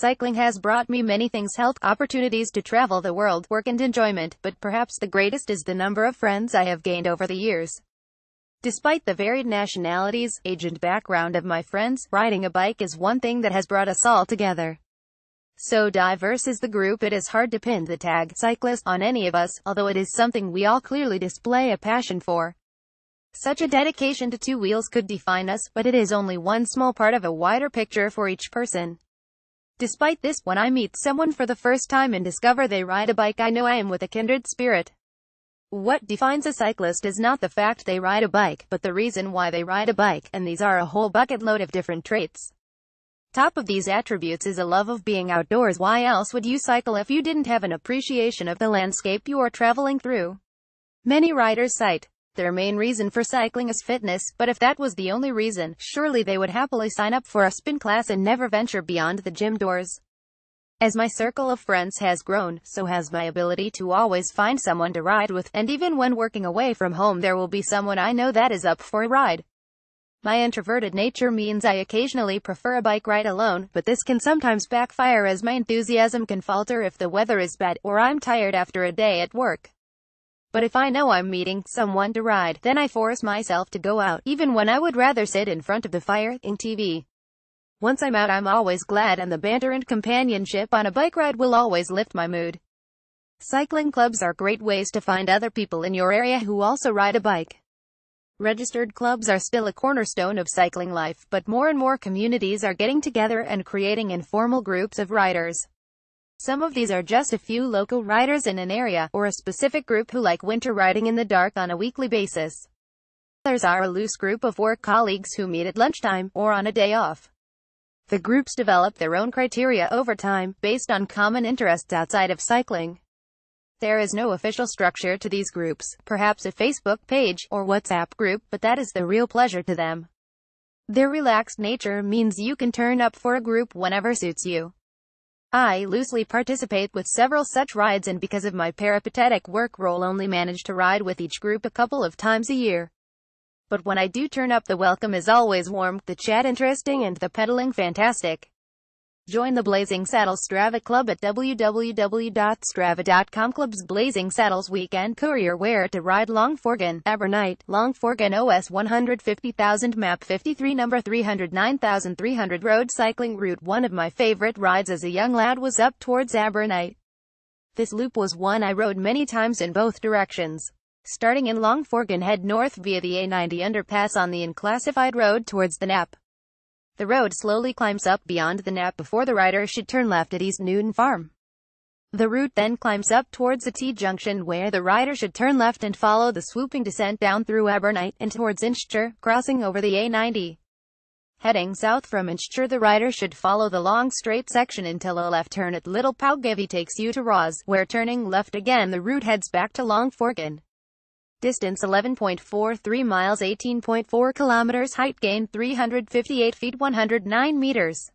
Cycling has brought me many things: health, opportunities to travel the world, work and enjoyment, but perhaps the greatest is the number of friends I have gained over the years. Despite the varied nationalities, age and background of my friends, riding a bike is one thing that has brought us all together. So diverse is the group, it is hard to pin the tag cyclist on any of us, although it is something we all clearly display a passion for. Such a dedication to two wheels could define us, but it is only one small part of a wider picture for each person. Despite this, when I meet someone for the first time and discover they ride a bike, I know I am with a kindred spirit. What defines a cyclist is not the fact they ride a bike, but the reason why they ride a bike, and these are a whole bucket load of different traits. Top of these attributes is a love of being outdoors. Why else would you cycle if you didn't have an appreciation of the landscape you are traveling through? Many riders cite their main reason for cycling is fitness, but if that was the only reason, surely they would happily sign up for a spin class and never venture beyond the gym doors. As my circle of friends has grown, so has my ability to always find someone to ride with, and even when working away from home there will be someone I know that is up for a ride. My introverted nature means I occasionally prefer a bike ride alone, but this can sometimes backfire as my enthusiasm can falter if the weather is bad, or I'm tired after a day at work. But if I know I'm meeting someone to ride, then I force myself to go out, even when I would rather sit in front of the fire, in TV. Once I'm out, I'm always glad, and the banter and companionship on a bike ride will always lift my mood. Cycling clubs are great ways to find other people in your area who also ride a bike. Registered clubs are still a cornerstone of cycling life, but more and more communities are getting together and creating informal groups of riders. Some of these are just a few local riders in an area, or a specific group who like winter riding in the dark on a weekly basis. Others are a loose group of work colleagues who meet at lunchtime, or on a day off. The groups develop their own criteria over time, based on common interests outside of cycling. There is no official structure to these groups, perhaps a Facebook page, or WhatsApp group, but that is the real pleasure to them. Their relaxed nature means you can turn up for a group whenever suits you. I loosely participate with several such rides, and because of my peripatetic work role only manage to ride with each group a couple of times a year. But when I do turn up, the welcome is always warm, the chat interesting, and the pedaling fantastic. Join the Blazing Saddles Strava Club at www.strava.com. Club's Blazing Saddles Weekend Courier. Where to ride: Longforgan, Abernight, Longforgan OS 150,000, map 53, number 309,300. Road cycling route. One of my favorite rides as a young lad was up towards Abernight. This loop was one I rode many times in both directions. Starting in Longforgan, head north via the A90 underpass on the unclassified road towards the Knapp. The road slowly climbs up beyond the Knapp before the rider should turn left at East Newton Farm. The route then climbs up towards the T-junction, where the rider should turn left and follow the swooping descent down through Abernight and towards Inchture, crossing over the A90. Heading south from Inchture, the rider should follow the long straight section until a left turn at Little Powgavy takes you to Ross, where turning left again the route heads back to Longforgan. Distance 11.43 miles, 18.4 kilometers. Height gain 358 feet, 109 meters.